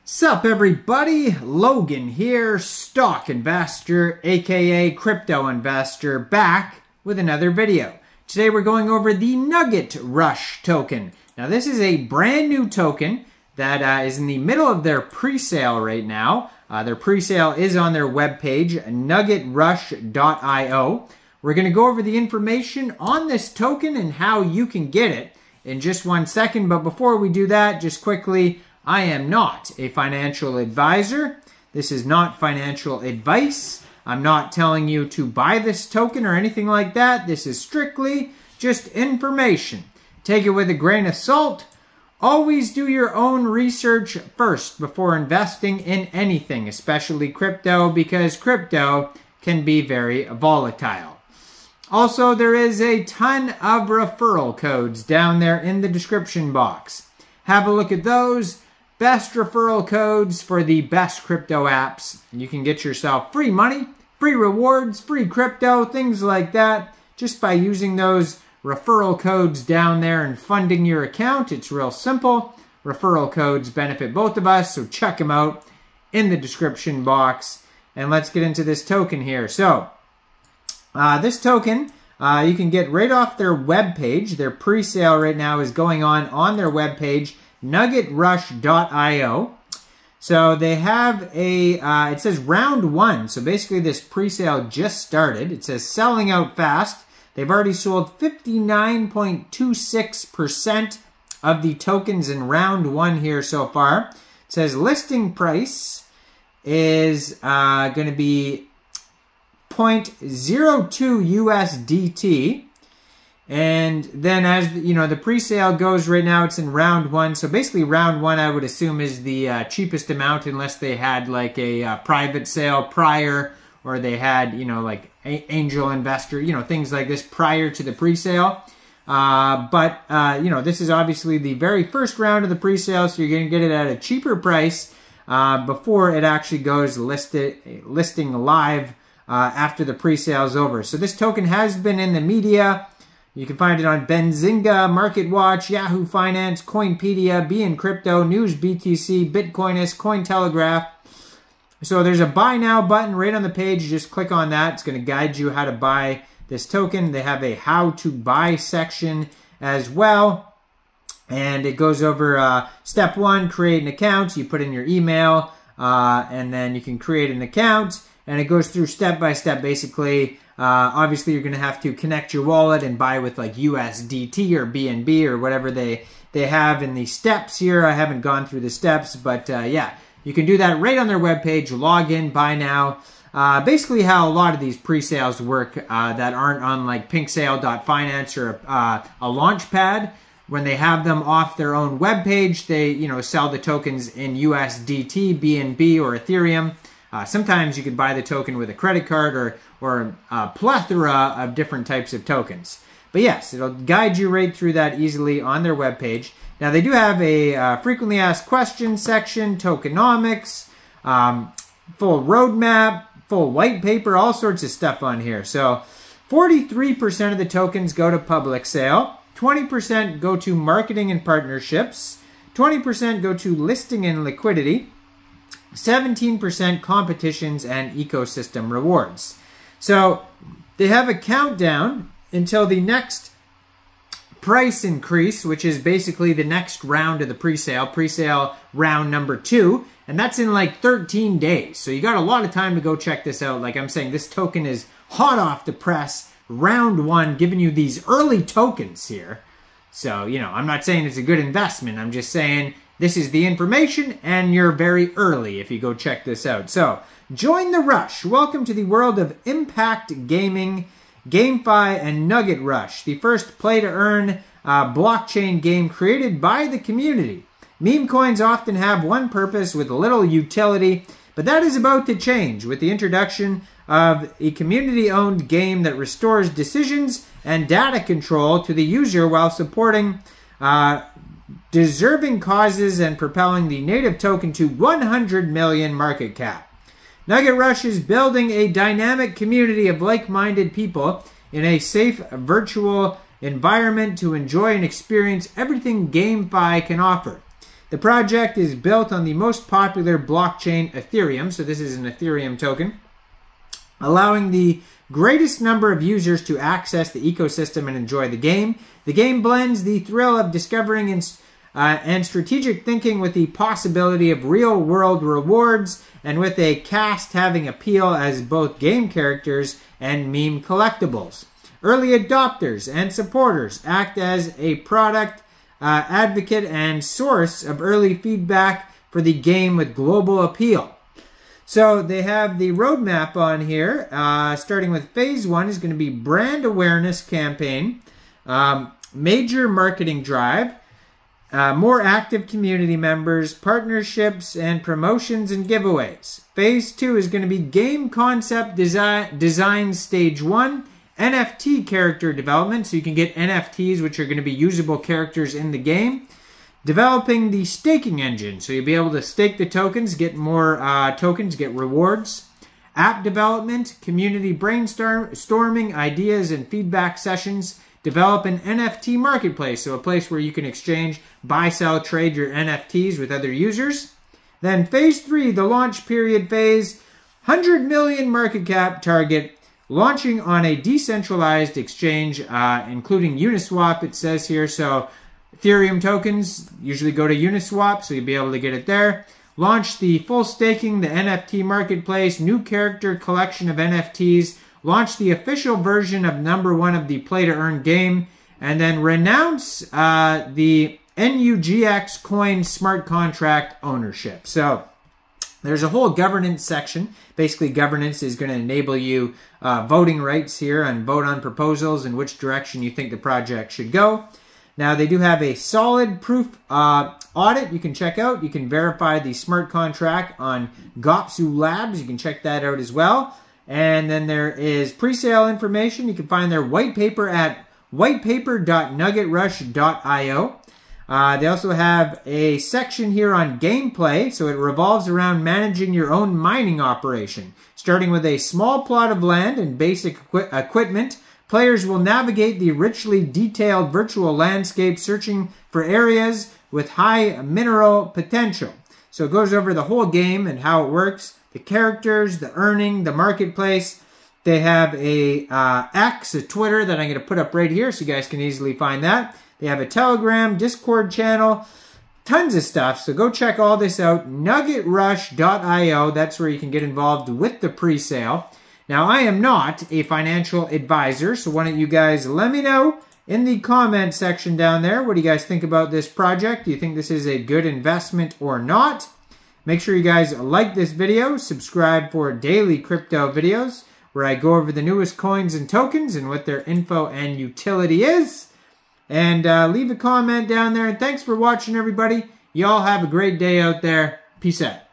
Sup everybody, Logan here, stock investor, aka crypto investor, back with another video. Today we're going over the NuggetRush token. Now this is a brand new token that is in the middle of their pre-sale right now. Their pre-sale is on their webpage, NuggetRush.io. We're going to go over the information on this token and how you can get it in just 1 second. But before we do that, just quickly, I am not a financial advisor. This is not financial advice. I'm not telling you to buy this token or anything like that. This is strictly just information. Take it with a grain of salt. Always do your own research first before investing in anything, especially crypto, because crypto can be very volatile. Also, there is a ton of referral codes down there in the description box. Have a look at those. Best referral codes for the best crypto apps. You can get yourself free money, free rewards, free crypto, things like that, just by using those referral codes down there and funding your account. It's real simple. Referral codes benefit both of us, so check them out in the description box. And let's get into this token here. So, this token, you can get right off their webpage. Their pre-sale right now is going on their webpage, NuggetRush.io. So they have a, it says round 1. So basically this pre-sale just started. It says selling out fast. They've already sold 59.26% of the tokens in round 1 here so far. It says listing price is going to be 0.02 USDT. And then as you know, the pre-sale goes right now, it's in round 1. So basically round 1, I would assume, is the cheapest amount, unless they had like a private sale prior, or they had, you know, like angel investor, you know, things like this prior to the pre-sale. You know, this is obviously the very first round of the pre-sale, so you're going to get it at a cheaper price before it actually goes listing live after the pre-sale is over. So this token has been in the media. You can find it on Benzinga, MarketWatch, Yahoo Finance, Coinpedia, BN Crypto, News BTC, Bitcoinist, Cointelegraph. So there's a buy now button right on the page. You just click on that. It's going to guide you how to buy this token. They have a how to buy section as well. And it goes over step 1, create an account. You put in your email and then you can create an account. And it goes through step by step, basically. Obviously, you're going to have to connect your wallet and buy with like USDT or BNB or whatever they have in the steps here. I haven't gone through the steps, but yeah, you can do that right on their webpage. Log in, buy now. Basically how a lot of these pre-sales work that aren't on like pinksale.finance or a Launchpad. When they have them off their own webpage, they, you know, sell the tokens in USDT, BNB, or Ethereum. Sometimes you could buy the token with a credit card or a plethora of different types of tokens. But yes, it'll guide you right through that easily on their webpage. Now they do have a frequently asked questions section, tokenomics, full roadmap, full white paper, all sorts of stuff on here. So 43% of the tokens go to public sale, 20% go to marketing and partnerships, 20% go to listing and liquidity, 17% competitions and ecosystem rewards. So they have a countdown until the next price increase, which is basically the next round of the pre-sale round number 2, and that's in like 13 days. So you got a lot of time to go check this out. Like I'm saying, this token is hot off the press, round 1, giving you these early tokens here. So, you know, I'm not saying it's a good investment. I'm just saying this is the information, and you're very early if you go check this out. So, join the rush. Welcome to the world of impact gaming, GameFi, and NuggetRush, the first play-to-earn blockchain game created by the community. Meme coins often have one purpose with little utility, but that is about to change with the introduction of a community-owned game that restores decisions and data control to the user while supporting deserving causes and propelling the native token to 100 million market cap. NuggetRush is building a dynamic community of like-minded people in a safe virtual environment to enjoy and experience everything GameFi can offer. The project is built on the most popular blockchain, Ethereum, so this is an Ethereum token, allowing the greatest number of users to access the ecosystem and enjoy the game. The game blends the thrill of discovering and strategic thinking with the possibility of real-world rewards, and with a cast having appeal as both game characters and meme collectibles. Early adopters and supporters act as a product advocate and source of early feedback for the game with global appeal. So they have the roadmap on here, starting with phase 1 is going to be brand awareness campaign, major marketing drive, more active community members, partnerships, and promotions and giveaways. Phase 2 is going to be game concept design stage 1, NFT character development, so you can get NFTs, which are going to be usable characters in the game. Developing the staking engine, so you'll be able to stake the tokens, get more tokens, get rewards. App development, community brainstorming, ideas and feedback sessions. Develop an NFT marketplace, so a place where you can exchange, buy, sell, trade your NFTs with other users. Then phase 3, the launch period phase, 100 million market cap target, launching on a decentralized exchange, including Uniswap, it says here. So Ethereum tokens usually go to Uniswap, so you'll be able to get it there. Launch the full staking, the NFT marketplace, new character collection of NFTs. Launch the official version of #1 of the play-to-earn game. And then renounce the NUGX coin smart contract ownership. So there's a whole governance section. Basically, governance is going to enable you voting rights here and vote on proposals and which direction you think the project should go. Now, they do have a solid proof audit you can check out. You can verify the smart contract on Gopsu Labs. You can check that out as well. And then there is pre-sale information. You can find their white paper at whitepaper.nuggetrush.io. They also have a section here on gameplay, so it revolves around managing your own mining operation. Starting with a small plot of land and basic equipment, players will navigate the richly detailed virtual landscape, searching for areas with high mineral potential. So it goes over the whole game and how it works, the characters, the earning, the marketplace. They have a X, a Twitter that I'm going to put up right here so you guys can easily find that. They have a Telegram, Discord channel, tons of stuff. So go check all this out. NuggetRush.io, that's where you can get involved with the pre-sale. Now, I am not a financial advisor, so why don't you guys let me know in the comment section down there. What do you guys think about this project? Do you think this is a good investment or not? Make sure you guys like this video, subscribe for daily crypto videos where I go over the newest coins and tokens and what their info and utility is. And leave a comment down there. And thanks for watching, everybody. Y'all have a great day out there. Peace out.